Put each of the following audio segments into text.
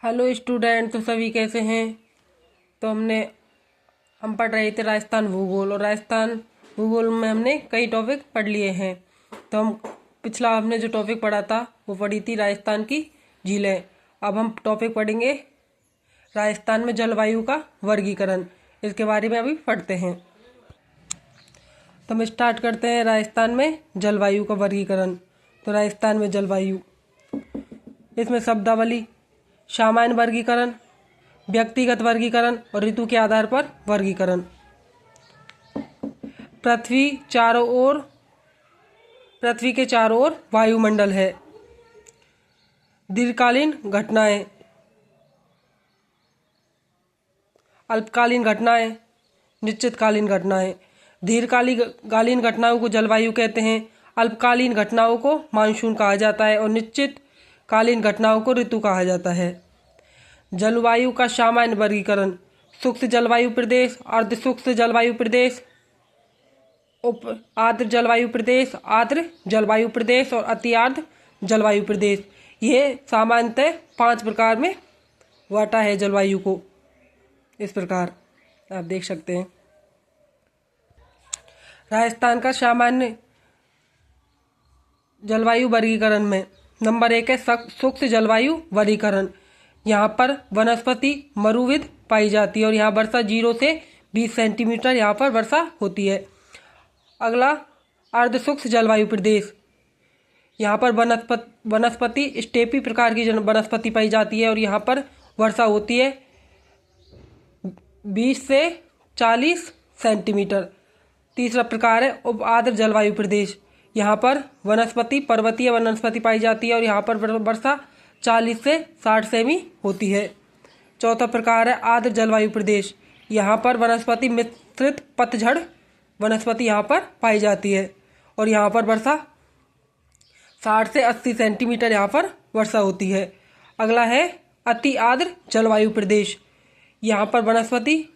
Hello student, तो सभी कैसे हैं। तो हम पढ़ रहे थे राजस्थान भूगोल, और राजस्थान भूगोल में हमने कई टॉपिक पढ़ लिए हैं। तो हम पिछला हमने जो टॉपिक पढ़ा था वो पढ़ी थी राजस्थान की झीलें। अब हम टॉपिक पढ़ेंगे राजस्थान में जलवायु का वर्गीकरण। इसके बारे में अभी पढ़ते हैं। तो हम स्टार्ट करते हैं राजस्थान में जलवायु का वर्गीकरण। तो राजस्थान में जलवायु, इसमें शब्दावली, सामान्य वर्गीकरण, व्यक्तिगत वर्गीकरण और ऋतु के आधार पर वर्गीकरण। पृथ्वी के चारों ओर वायुमंडल है। दीर्घकालीन घटनाएं, अल्पकालीन घटनाएं, निश्चितकालीन घटनाएं। दीर्घकालीन घटनाओं को जलवायु कहते हैं, अल्पकालीन घटनाओं को मानसून कहा जाता है और निश्चितकालीन घटनाओं को ऋतु कहा जाता है। जलवायु का सामान्य वर्गीकरण: शुष्क जलवायु प्रदेश, अर्ध शुष्क जलवायु प्रदेश, आर्द्र जलवायु प्रदेश, आर्द्र जलवायु प्रदेश और अति आर्द्र जलवायु प्रदेश। ये सामान्यतः 5 प्रकार में बांटा है जलवायु को। इस प्रकार आप देख सकते हैं। राजस्थान का सामान्य जलवायु वर्गीकरण में नंबर 1 है शुष्क जलवायु वर्गीकरण। यहाँ पर वनस्पति मरुविद पाई जाती है और यहाँ वर्षा 0 से 20 सेंटीमीटर यहाँ पर वर्षा होती है। अगला अर्ध शुष्क जलवायु प्रदेश। यहाँ पर वनस्पति स्टेपी प्रकार की वनस्पति पाई जाती है और यहाँ पर वर्षा होती है 20 से 40 सेंटीमीटर। तीसरा प्रकार है उप आर्द्र जलवायु प्रदेश। यहाँ पर वनस्पति पर्वतीय वनस्पति पाई जाती है और यहाँ पर वर्षा 40 से 60 सेमी होती है। चौथा प्रकार है आर्द्र जलवायु प्रदेश। यहाँ पर वनस्पति मिश्रित पतझड़ वनस्पति यहाँ पर पाई जाती है और यहाँ पर वर्षा 60 से 80 सेंटीमीटर यहाँ पर वर्षा होती है। अगला है अति आर्द्र जलवायु प्रदेश। यहाँ पर वनस्पति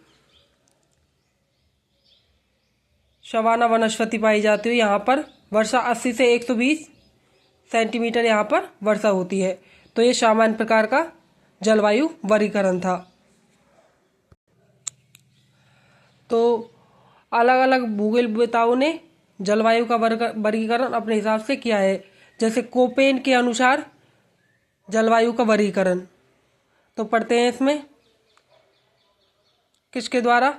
सवाना वनस्पति पाई जाती है। यहाँ पर वर्षा 80 से 120 सेंटीमीटर यहाँ पर वर्षा होती है। तो ये सामान्य प्रकार का जलवायु वर्गीकरण था। तो अलग अलग भूगोलविदों ने जलवायु का वर्गीकरण अपने हिसाब से किया है। जैसे कोपेन के अनुसार जलवायु का वर्गीकरण, तो पढ़ते हैं इसमें किसके द्वारा,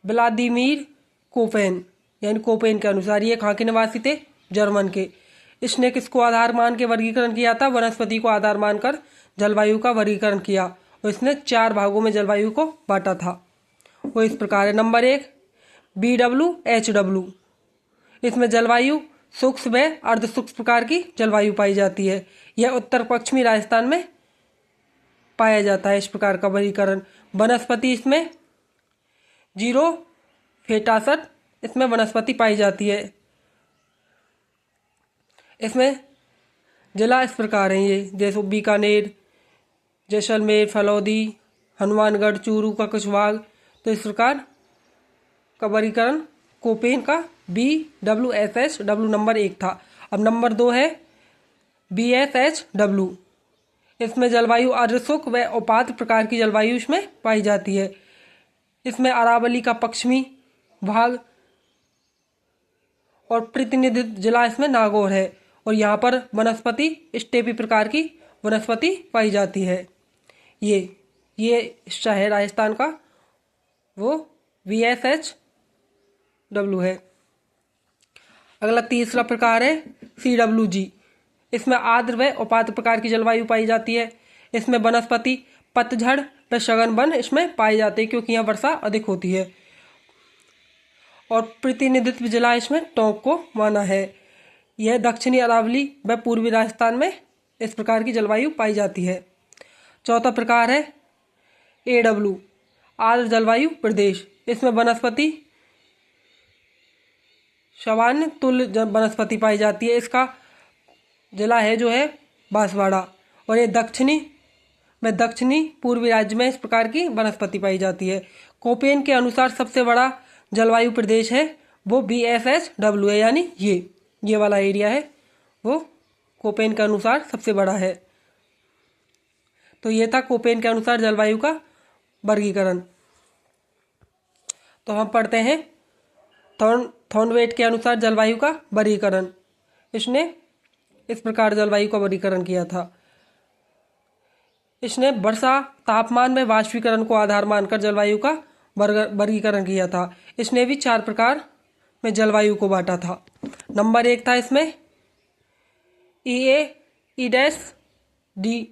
व्लादिमीर कोपेन, यानी कोपेन के अनुसार। ये कहाँ के निवासी थे? जर्मन के। इसने किसको आधार मान के वर्गीकरण किया था? वनस्पति को आधार मानकर जलवायु का वर्गीकरण किया और इसने 4 भागों में जलवायु को बांटा था। वो इस प्रकार है। Number 1 BWHW। इसमें जलवायु शुष्क व अर्ध शुष्क प्रकार की जलवायु पाई जाती है। यह उत्तर पश्चिमी राजस्थान में पाया जाता है। इस प्रकार का वर्गीकरण। वनस्पति इसमें 0 फेटासट इसमें वनस्पति पाई जाती है। इसमें जिला इस प्रकार हैं ये, जैसे बीकानेर, जैसलमेर, फलौदी, हनुमानगढ़, चूरू का कुछ भाग। तो इस प्रकार का वर्गीकरण कोपेन का BWSHW नंबर 1 था। अब नंबर 2 है BSHW। इसमें जलवायु अर्ध शुष्क व उपाद्र प्रकार की जलवायु इसमें पाई जाती है। इसमें अरावली का पश्चिमी भाग और प्रतिनिधित्व जिला इसमें नागौर है और यहाँ पर वनस्पति स्टेपी प्रकार की वनस्पति पाई जाती है। ये हिस्सा है राजस्थान का, वो VSHW है। अगला तीसरा प्रकार है CWG। इसमें आर्द्र व उपाद्र प्रकार की जलवायु पाई जाती है। इसमें वनस्पति पतझड़ व सघन वन इसमें पाए जाते हैं क्योंकि यहाँ वर्षा अधिक होती है। और प्रतिनिधित्व जिला इसमें टोंक को माना है। यह दक्षिणी अरावली व पूर्वी राजस्थान में इस प्रकार की जलवायु पाई जाती है। चौथा प्रकार है AW, आर्द्र जलवायु प्रदेश। इसमें वनस्पति सामान्य तुल्य वनस्पति पाई जाती है। इसका जिला है जो है बांसवाड़ा और ये दक्षिणी पूर्वी राज्य में इस प्रकार की वनस्पति पाई जाती है। कोपेन के अनुसार सबसे बड़ा जलवायु प्रदेश है वो BSHW है, यानी ये वाला एरिया है वो कोपेन के अनुसार सबसे बड़ा है। तो ये था कोपेन के अनुसार जलवायु का वर्गीकरण। तो हम पढ़ते हैं थॉर्नवेट के अनुसार जलवायु का वर्गीकरण। इसने इस प्रकार जलवायु का वर्गीकरण किया था। इसने वर्षा, तापमान में वाष्पीकरण को आधार मानकर जलवायु का वर्गीकरण किया था। इसने भी 4 प्रकार में जलवायु को बांटा था। नंबर 1 था इसमें EA E-D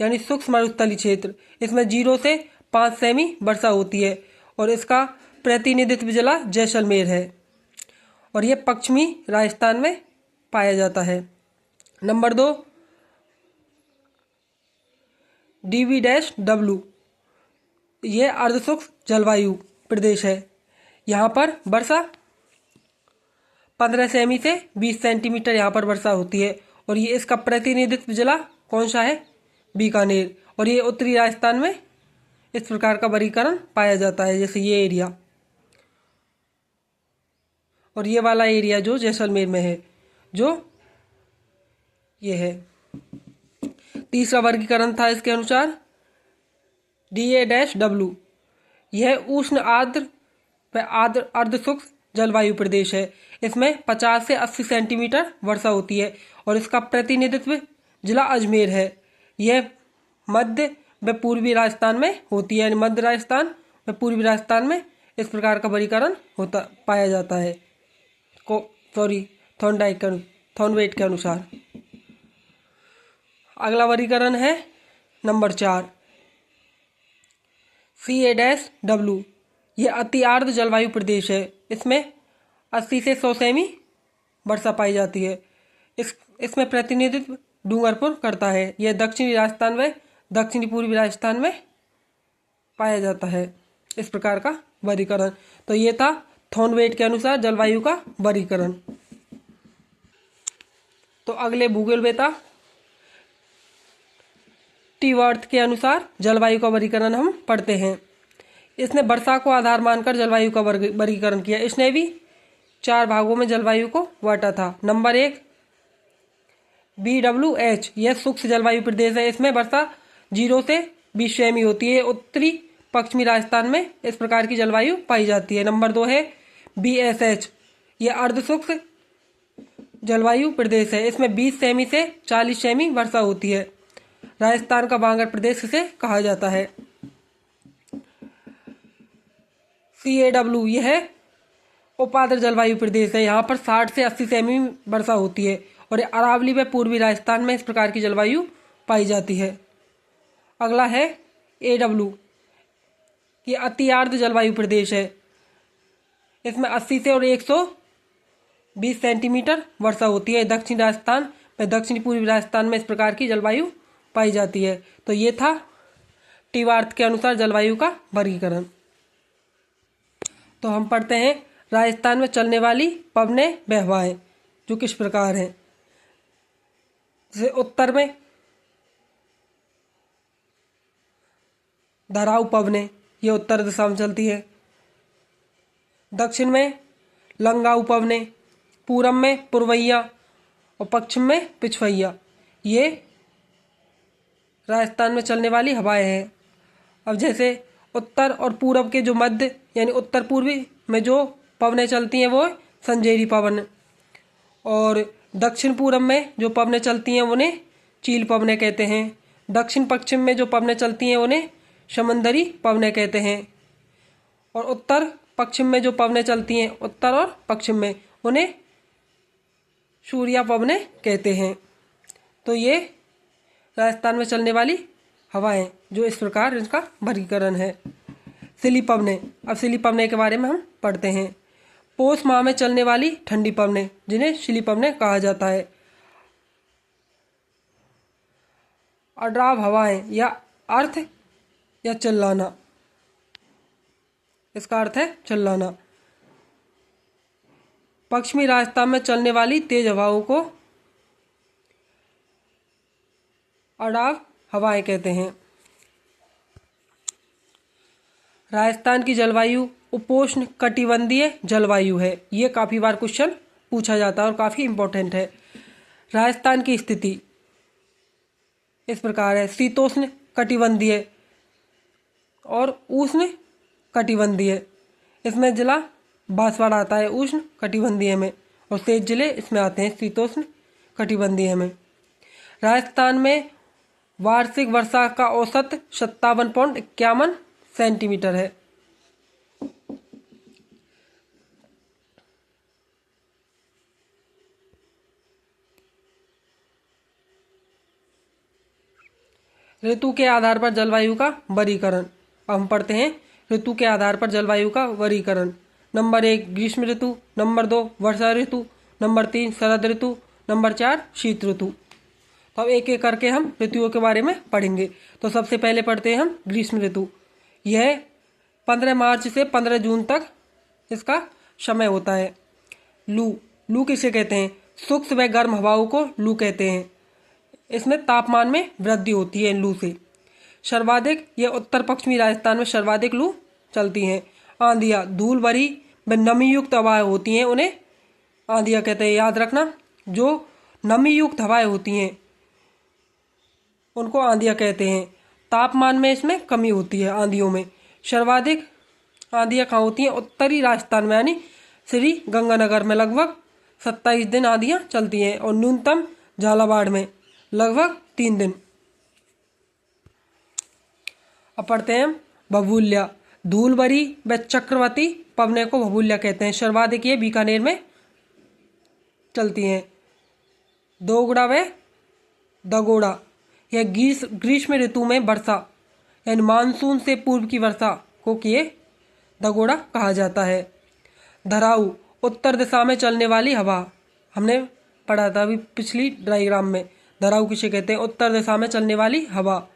यानी सूक्ष्म मरुस्थलीय क्षेत्र। इसमें 0 से 5 सेमी वर्षा होती है और इसका प्रतिनिधित्व जिला जैसलमेर है और यह पश्चिमी राजस्थान में पाया जाता है। नंबर 2 DV-W यह अर्धशुष्क जलवायु प्रदेश है। यहाँ पर वर्षा 15 सेमी से 20 सेंटीमीटर यहाँ पर वर्षा होती है और ये इसका प्रतिनिधित्व जिला कौन सा है? बीकानेर। और ये उत्तरी राजस्थान में इस प्रकार का वर्गीकरण पाया जाता है, जैसे ये एरिया और ये वाला एरिया जो जैसलमेर में है, जो ये है। तीसरा वर्गीकरण था इसके अनुसार DA-W यह उष्ण आर्द्र व अर्धशुष्क जलवायु प्रदेश है। इसमें 50 से 80 सेंटीमीटर वर्षा होती है और इसका प्रतिनिधित्व जिला अजमेर है। यह मध्य व पूर्वी राजस्थान में होती है, यानी मध्य राजस्थान व पूर्वी राजस्थान में इस प्रकार का वर्गीकरण पाया जाता है थॉर्नवेट के अनुसार। अगला वर्गीकरण है नंबर 4 CA-W यह अति आर्द्र जलवायु प्रदेश है। इसमें 80 से 100 सेमी वर्षा पाई जाती है। इसमें प्रतिनिधित्व डूंगरपुर करता है। यह दक्षिणी राजस्थान व दक्षिणी पूर्वी राजस्थान में पाया जाता है। इस प्रकार का वर्गीकरण। तो ये था थॉर्नवेट के अनुसार जलवायु का वर्गीकरण। तो अगले भूगोल वेता टीवर्थ के अनुसार जलवायु का वर्गीकरण हम पढ़ते हैं। इसने वर्षा को आधार मानकर जलवायु का वर्गीकरण किया। इसने भी 4 भागों में जलवायु को बांटा था। नंबर 1 BWH यह शुष्क जलवायु प्रदेश है। इसमें वर्षा 0 से 20 सेमी होती है। उत्तरी पश्चिमी राजस्थान में इस प्रकार की जलवायु पाई जाती है। नंबर 2 है BSH यह अर्धशुष्क जलवायु प्रदेश है। इसमें 20 सेमी से 40 सेमी वर्षा होती है। राजस्थान का बांगर प्रदेश इसे कहा जाता है। CAW यह उपाद्र जलवायु प्रदेश है। यहाँ पर 60 से 80 सेमी वर्षा होती है और अरावली व पूर्वी राजस्थान में इस प्रकार की जलवायु पाई जाती है। अगला है AW ये अति आर्द्र जलवायु प्रदेश है। इसमें 80 से और 120 सेंटीमीटर वर्षा होती है। दक्षिण राजस्थान व दक्षिणी पूर्वी राजस्थान में इस प्रकार की जलवायु पाई जाती है। तो ये था टीवार्थ के अनुसार जलवायु का वर्गीकरण। तो हम पढ़ते हैं राजस्थान में चलने वाली पवनें व हवाएं जो किस प्रकार हैं। जैसे उत्तर में धराऊ पवनें, ये उत्तर दिशा में चलती है। दक्षिण में लंगाऊ पवनें, पूरब में पुरवैया और पश्चिम में पिछवैया, ये राजस्थान में चलने वाली हवाएं हैं। अब जैसे उत्तर और पूरब के जो मध्य यानी उत्तर पूर्वी में जो पवनें चलती हैं वो संजेरी पवन, और दक्षिण पूरब में जो पवनें चलती हैं उन्हें चील पवनें कहते हैं। दक्षिण पश्चिम में जो पवनें चलती हैं उन्हें समंदरी पवनें कहते हैं। और उत्तर पश्चिम में जो पवनें चलती हैं उत्तर और पश्चिम में उन्हें सूर्या पवनें कहते हैं। तो ये राजस्थान में चलने वाली हवाएं जो इस प्रकार इनका वर्गीकरण है। सिली पवनें, अब सिली पवनें के बारे में हम पढ़ते हैं। पोष माह में चलने वाली ठंडी पवनें जिन्हें सिली पवनें कहा जाता है। अड्राव हवाएं या अर्थ या चिल्लाना, इसका अर्थ है चिल्लाना। पश्चिमी राजस्थान में चलने वाली तेज हवाओं को अडाव हवाएं कहते हैं। राजस्थान की जलवायु उपोष्ण कटिबंधीय जलवायु है। ये काफ़ी बार क्वेश्चन पूछा जाता है और काफ़ी इम्पोर्टेंट है। राजस्थान की स्थिति इस प्रकार है। शीतोष्ण कटिबंधीय और उष्ण कटिबंधीय। इसमें जिला बांसवाड़ा आता है उष्ण कटिबंधीय में, और शेष जिले इसमें आते हैं शीतोष्ण कटिबंधीय में। राजस्थान में वार्षिक वर्षा का औसत 57.51 सेंटीमीटर है। ऋतु के आधार पर जलवायु का वर्गीकरण। अब हम पढ़ते हैं ऋतु के आधार पर जलवायु का वर्गीकरण। नंबर 1 ग्रीष्म ऋतु, नंबर 2 वर्षा ऋतु, नंबर 3 शरद ऋतु, नंबर 4 शीत ऋतु। तो अब एक एक करके हम ऋतुओं के बारे में पढ़ेंगे। तो सबसे पहले पढ़ते हैं हम ग्रीष्म ऋतु। यह 15 मार्च से 15 जून तक इसका समय होता है। लू किसे कहते हैं? शुष्क व गर्म हवाओं को लू कहते हैं। इसमें तापमान में वृद्धि होती है लू से। सर्वाधिक यह उत्तर पश्चिमी राजस्थान में सर्वाधिक लू चलती हैं। आंधियाँ धूल भरी व नमी युक्त हवाएं होती हैं, उन्हें आंधियाँ कहते हैं। याद रखना, जो नमी युक्त हवाएं होती हैं उनको आंधियाँ कहते हैं। तापमान में इसमें कमी होती है आंधियों में। सर्वाधिक आंधियाँ कहाँ होती हैं? उत्तरी राजस्थान में, यानी श्री गंगानगर में लगभग 27 दिन आंधियाँ चलती हैं, और न्यूनतम झालावाड़ में लगभग 3 दिन। अब पढ़ते हैं भभूल्या। धूल भरी व चक्रवाती पवने को भभूल्या कहते हैं। सर्वाधिक ये बीकानेर में चलती हैं। दोगुड़ा व दगोड़ा, यह ग्रीष्म ऋतु में वर्षा यानी मानसून से पूर्व की वर्षा को किए दगोड़ा कहा जाता है। धराऊ उत्तर दिशा में चलने वाली हवा, हमने पढ़ा था अभी पिछली डायग्राम में। धराऊ किसे कहते हैं? उत्तर दिशा में चलने वाली हवा।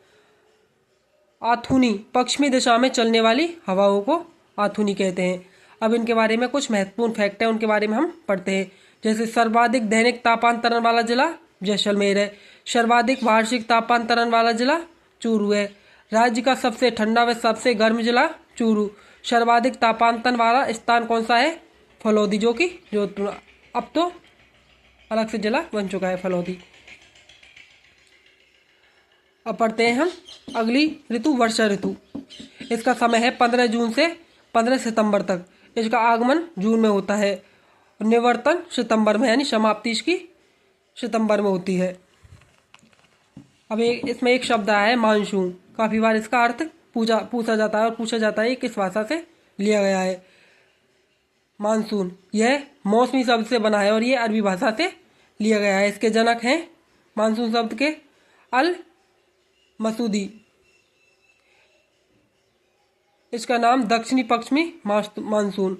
आथुनी पश्चिमी दिशा में चलने वाली हवाओं को आथुनी कहते हैं। अब इनके बारे में कुछ महत्वपूर्ण फैक्ट है, उनके बारे में हम पढ़ते हैं। जैसे सर्वाधिक दैनिक तापांतरण वाला जिला जैसलमेर है। सर्वाधिक वार्षिक तापांतरण वाला जिला चूरू है। राज्य का सबसे ठंडा व सबसे गर्म जिला चूरू। सर्वाधिक तापांतरण वाला स्थान कौन सा है? फलौदी, जो कि जोधपुर। अब तो अलग से जिला बन चुका है फलौदी। अब पढ़ते हैं हम अगली ऋतु वर्षा ऋतु। इसका समय है 15 जून से 15 सितंबर तक। इसका आगमन जून में होता है, निवर्तन सितंबर में, यानी समाप्ति इसकी सितंबर में होती है। अब इसमें एक शब्द आया है मानसून। काफ़ी बार इसका अर्थ पूछा जाता है, और पूछा जाता है किस भाषा से लिया गया है। मानसून यह मौसमी शब्द से बना है, और ये अरबी भाषा से लिया गया है। इसके जनक हैं मानसून शब्द के अल मसूदी। इसका नाम दक्षिणी पश्चिमी मानसून।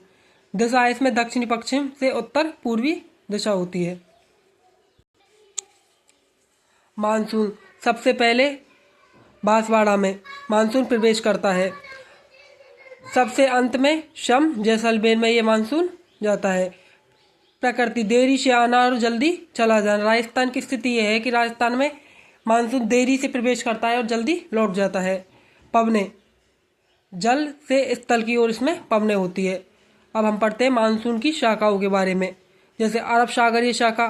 दिशा है इसमें दक्षिणी पश्चिम से उत्तर पूर्वी दिशा होती है। मानसून सबसे पहले बांसवाड़ा में मानसून प्रवेश करता है। सबसे अंत में शम जैसलमेर में ये मानसून जाता है। प्रकृति देरी से आना और जल्दी चला जाना। राजस्थान की स्थिति यह है कि राजस्थान में मानसून देरी से प्रवेश करता है और जल्दी लौट जाता है। पवने जल से स्थल की ओर इसमें पवने होती है। अब हम पढ़ते हैं मानसून की शाखाओं के बारे में। जैसे अरब सागरीय शाखा,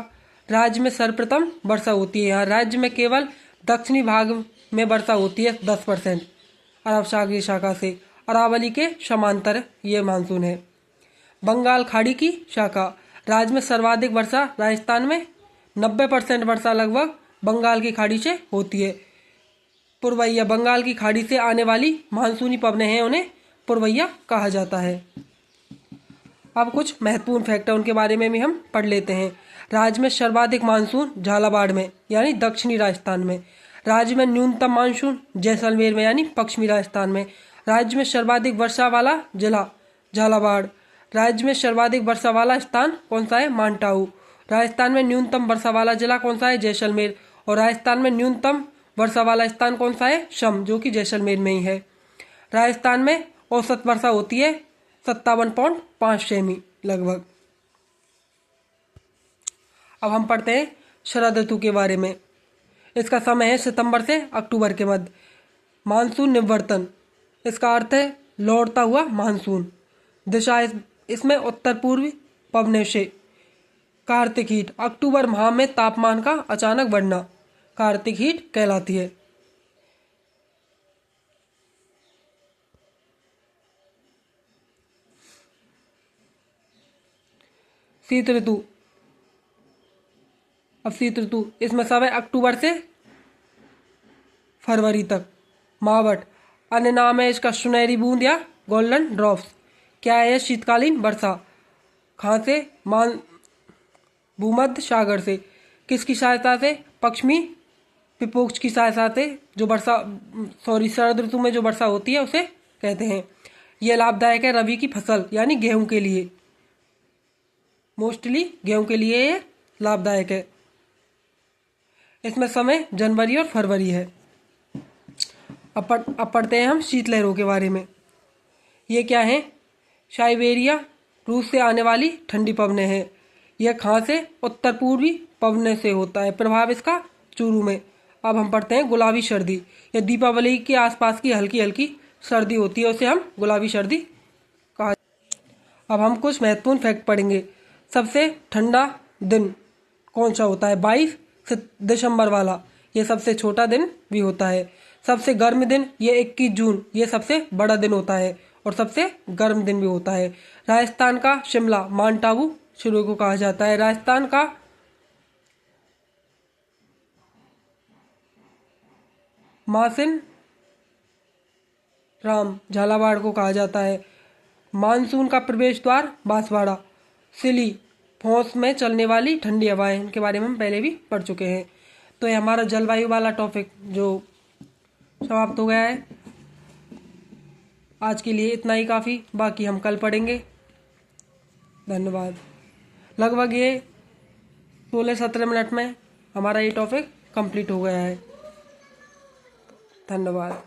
राज्य में सर्वप्रथम वर्षा होती है। यहाँ राज्य में केवल दक्षिणी भाग में वर्षा होती है 10% अरब सागरीय शाखा से। अरावली के समांतर ये मानसून है। बंगाल खाड़ी की शाखा, राज्य में सर्वाधिक वर्षा राजस्थान में 90% वर्षा लगभग बंगाल की खाड़ी से होती है। पुरवैया बंगाल की खाड़ी से आने वाली मानसूनी पवनें हैं, उन्हें पुरवैया कहा जाता है। अब कुछ महत्वपूर्ण फैक्ट है, उनके बारे में भी हम पढ़ लेते हैं। राज्य में सर्वाधिक मानसून झालावाड़ में, यानी दक्षिणी राजस्थान में। राज्य में न्यूनतम मानसून जैसलमेर में, यानी पश्चिमी राजस्थान में। राज्य में सर्वाधिक वर्षा वाला जिला झालावाड़। राज्य में सर्वाधिक वर्षा वाला स्थान कौन सा है? माउंट आबू। राजस्थान में न्यूनतम वर्षा वाला जिला कौन सा है? जैसलमेर। और राजस्थान में न्यूनतम वर्षा वाला स्थान कौन सा है? शम, जो कि जैसलमेर में ही है। राजस्थान में औसत वर्षा होती है 57.5 सेमी लगभग। अब हम पढ़ते हैं शरद ऋतु के बारे में। इसका समय है सितंबर से अक्टूबर के मध्य। मानसून निवर्तन, इसका अर्थ है लौटता हुआ मानसून। दिशा इसमें उत्तर पूर्वी पवने से। कार्तिक हीट, अक्टूबर माह में तापमान का अचानक बढ़ना कार्तिक हीट कहलाती है। शीत ऋतु, अब शीत ऋतु इसमें समय अक्टूबर से फरवरी तक। मावट, अन्य नाम है इसका सुनहरी बूंद या गोल्डन ड्रॉप्स। क्या है? शीतकालीन वर्षा। कहाँ से? भूमध्य सागर से। किसकी सहायता से? पश्चिमी विक्षोभ की सहायता से जो वर्षा शरद ऋतु में जो वर्षा होती है उसे कहते हैं। यह लाभदायक है रबी की फसल यानी गेहूं के लिए, मोस्टली गेहूं के लिए ये लाभदायक है। इसमें समय जनवरी और फरवरी है। अब पढ़ते हैं हम शीतलहरों के बारे में। ये क्या है? साइबेरिया, रूस से आने वाली ठंडी पवनें हैं। यह कहाँ से? उत्तर पूर्वी पवने से होता है प्रभाव इसका चूरू में। अब हम पढ़ते हैं गुलाबी सर्दी। यह दीपावली के आसपास की हल्की हल्की सर्दी होती है, उसे हम गुलाबी सर्दी कहा। अब हम कुछ महत्वपूर्ण फैक्ट पढ़ेंगे। सबसे ठंडा दिन कौन सा होता है? 22 दिसंबर वाला, ये सबसे छोटा दिन भी होता है। सबसे गर्म दिन ये 21 जून, ये सबसे बड़ा दिन होता है और सबसे गर्म दिन भी होता है। राजस्थान का शिमला माउंट आबू शुरू को कहा जाता है। राजस्थान का मासिन राम झालावाड़ को कहा जाता है। मानसून का प्रवेश द्वार बांसवाड़ा। सिली, फौस में चलने वाली ठंडी हवाएं, इनके बारे में हम पहले भी पढ़ चुके हैं। तो ये हमारा जलवायु वाला टॉपिक जो समाप्त हो गया है। आज के लिए इतना ही काफ़ी, बाकी हम कल पढ़ेंगे। धन्यवाद। लगभग ये 16-17 मिनट में हमारा ये टॉपिक कंप्लीट हो गया है। धन्यवाद।